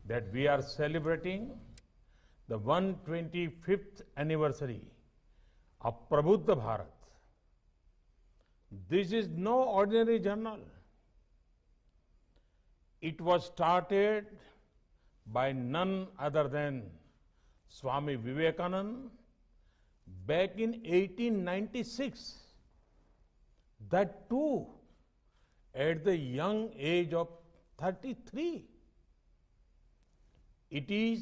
that we are celebrating the 125th anniversary of Prabuddha Bharat. This is no ordinary journal. It was started by none other than Swami Vivekananda back in 1896. That too at the young age of 33. It is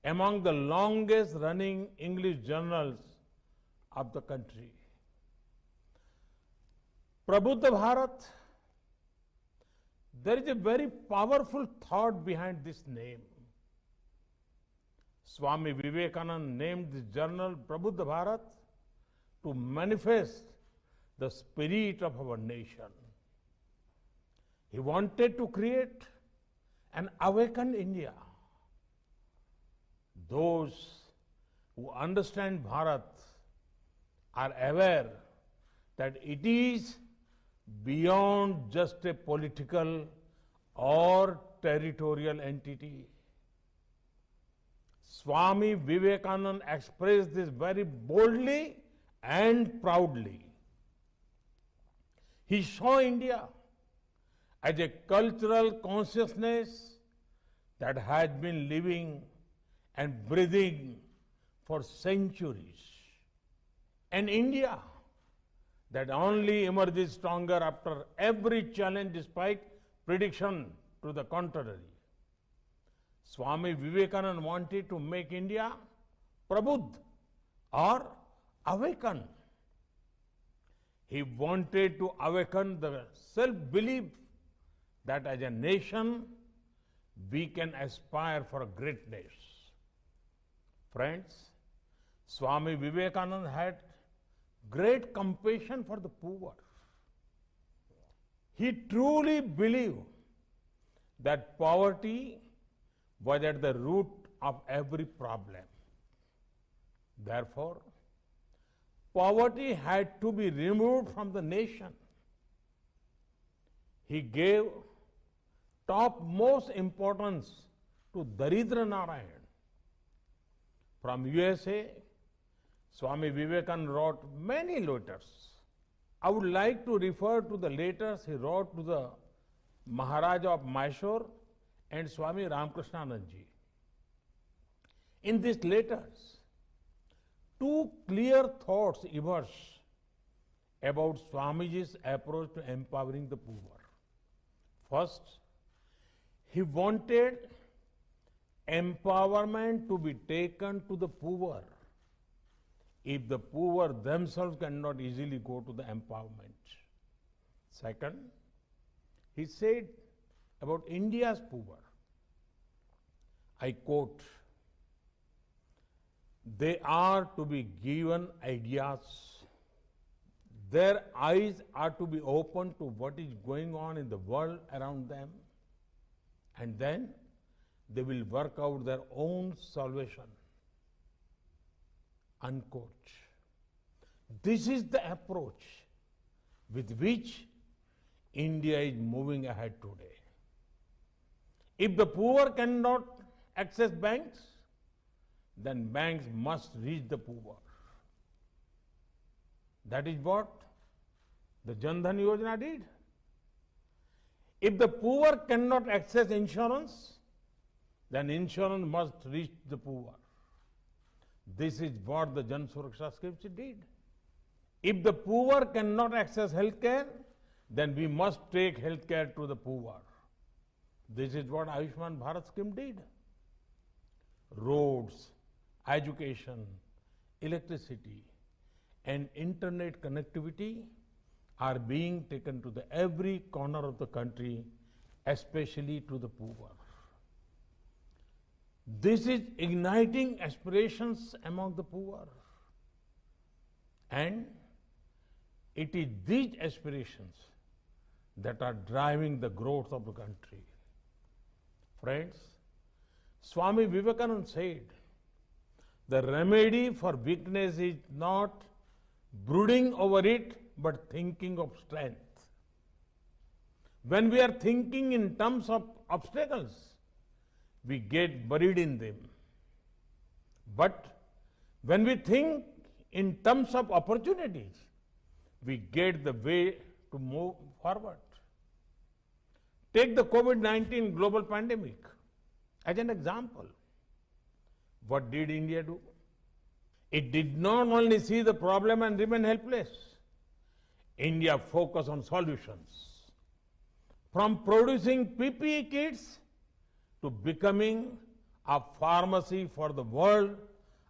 among the longest running English journals of the country. Prabuddha Bharat, there is a very powerful thought behind this name. Swami Vivekananda named this journal Prabuddha Bharat to manifest the spirit of our nation. He wanted to create an awakened India. Those who understand Bharat are aware that it is beyond just a political or territorial entity. Swami Vivekananda expressed this very boldly and proudly. He saw India as a cultural consciousness that has been living and breathing for centuries. An India that only emerges stronger after every challenge despite prediction to the contrary. Swami Vivekananda wanted to make India prabuddha or awaken. He wanted to awaken the self-belief that as a nation we can aspire for greatness. Friends, Swami Vivekananda had great compassion for the poor. He truly believed that poverty was at the root of every problem. Therefore, poverty had to be removed from the nation. He gave topmost importance to Daridra Narayan. From USA, Swami Vivekananda wrote many letters. I would like to refer to the letters he wrote to the Maharaja of Mysore and Swami Ramakrishnanand ji. In these letters, two clear thoughts emerge about Swamiji's approach to empowering the poor. First, he wanted empowerment to be taken to the poor if the poor themselves cannot easily go to the empowerment. Second, he said about India's poor, I quote, they are to be given ideas. Their eyes are to be opened to what is going on in the world around them, and then they will work out their own salvation. Unquote. This is the approach with which India is moving ahead today. If the poor cannot access banks, then banks must reach the poor. That is what the Jan Dhan Yojana did. If the poor cannot access insurance, then insurance must reach the poor. This is what the Jan Suraksha Scheme did. If the poor cannot access healthcare, then we must take healthcare to the poor. This is what Ayushman Bharat scheme did. Roads, education, electricity, and internet connectivity are being taken to the every corner of the country, especially to the poor. This is igniting aspirations among the poor. And it is these aspirations that are driving the growth of the country. Friends, Swami Vivekananda said, the remedy for weakness is not brooding over it, but thinking of strength. When we are thinking in terms of obstacles, we get buried in them. But when we think in terms of opportunities, we get the way to move forward. Take the COVID-19 global pandemic as an example. What did India do? It did not only see the problem and remain helpless. India focused on solutions. From producing PPE kits to becoming a pharmacy for the world,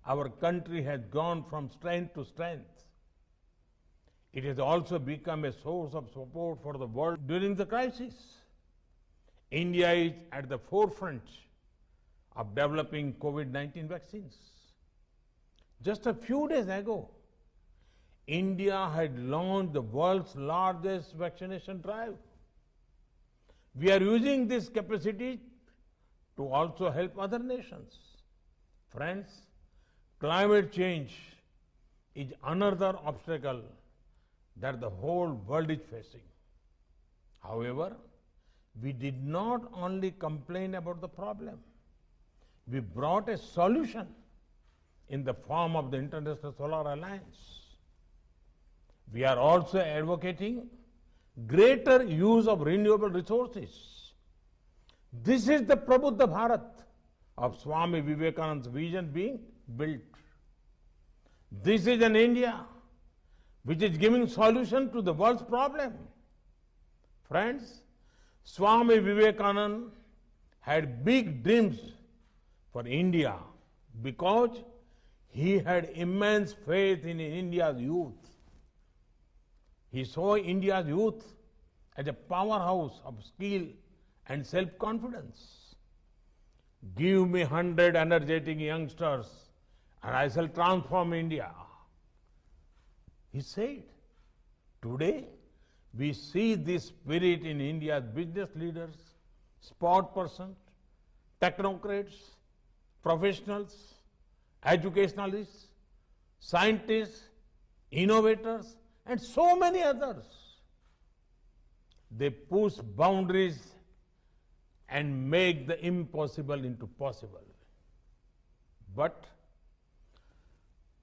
our country has gone from strength to strength. It has also become a source of support for the world during the crisis. India is at the forefront of developing COVID-19 vaccines. Just a few days ago, India had launched the world's largest vaccination drive. We are using this capacity to also help other nations. Friends, climate change is another obstacle that the whole world is facing. However, we did not only complain about the problem, we brought a solution in the form of the International Solar Alliance. We are also advocating greater use of renewable resources. This is the Prabuddha Bharat of Swami Vivekananda's vision being built. This is an India which is giving solution to the world's problem. Friends, Swami Vivekananda had big dreams for India because he had immense faith in India's youth. He saw India's youth as a powerhouse of skill and self-confidence. Give me 100 energetic youngsters and I shall transform India. He said, today we see this spirit in India's business leaders, sport persons, technocrats, professionals, educationalists, scientists, innovators, and so many others. They push boundaries and make the impossible into possible. But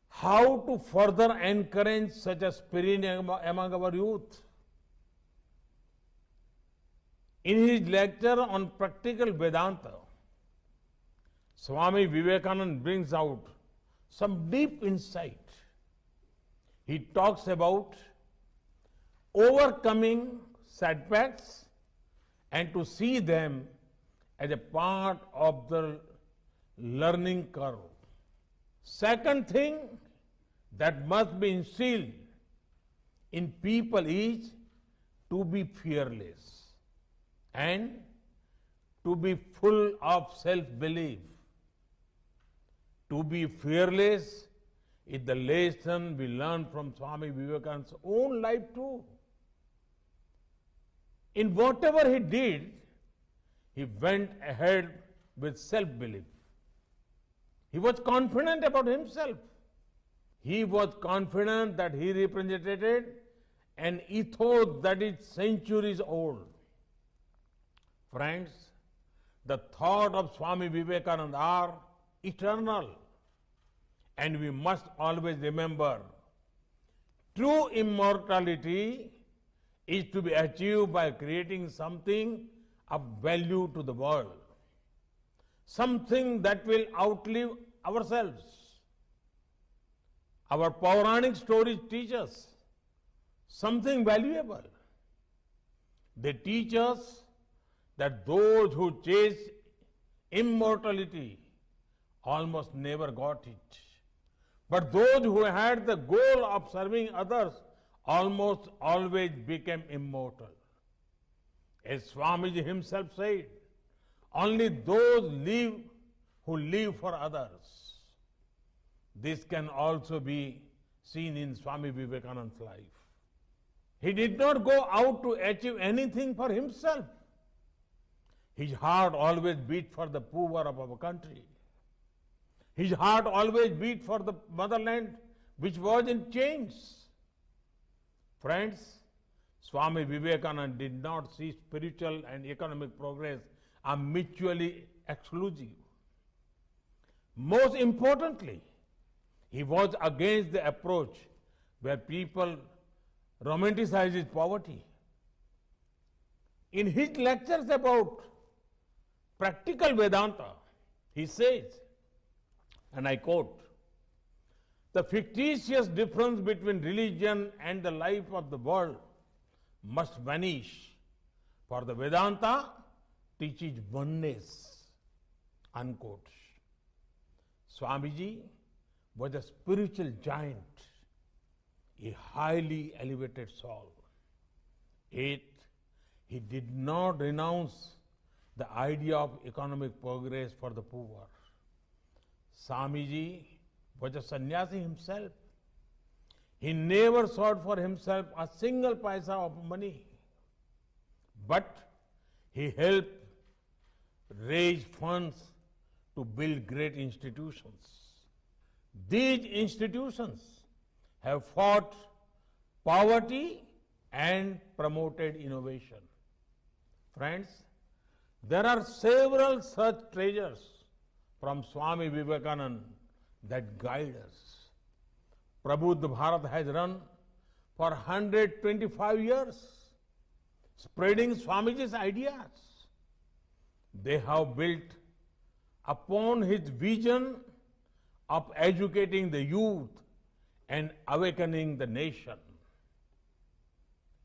how to further encourage such a spirit among our youth? In his lecture on practical Vedanta, Swami Vivekananda brings out some deep insight. He talks about overcoming setbacks and to see them as a part of the learning curve. Second thing that must be instilled in people is to be fearless and to be full of self-belief. To be fearless is the lesson we learn from Swami Vivekananda's own life too. In whatever he did, he went ahead with self-belief. He was confident about himself. He was confident that he represented an ethos that is centuries old. Friends, the thought of Swami Vivekananda are eternal. And we must always remember, true immortality is to be achieved by creating something of value to the world. Something that will outlive ourselves. Our Puranic stories teach us something valuable. They teach us that those who chase immortality almost never got it. But those who had the goal of serving others almost always became immortal. As Swamiji himself said, only those live who live for others. This can also be seen in Swami Vivekananda's life. He did not go out to achieve anything for himself. His heart always beat for the poor of our country. His heart always beat for the motherland which was in chains. Friends, Swami Vivekananda did not see spiritual and economic progress are mutually exclusive. Most importantly, he was against the approach where people romanticize poverty. In his lectures about practical Vedanta, he says, and I quote, "The fictitious difference between religion and the life of the world must vanish, for the Vedanta teaches oneness," unquote. Swamiji was a spiritual giant, a highly elevated soul. Yet, he did not renounce the idea of economic progress for the poor. Swamiji was a sannyasi himself. He never sought for himself a single paisa of money, but he helped raise funds to build great institutions. These institutions have fought poverty and promoted innovation. Friends, there are several such treasures from Swami Vivekananda that guide us. Prabuddha Bharat has run for 125 years, spreading Swamiji's ideas. They have built upon his vision of educating the youth and awakening the nation.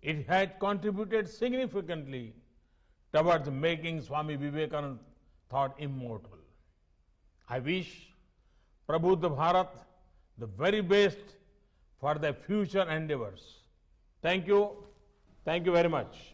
It had contributed significantly towards making Swami Vivekananda thought immortal. I wish Prabuddha Bharat the very best for their future endeavors. Thank you. Thank you very much.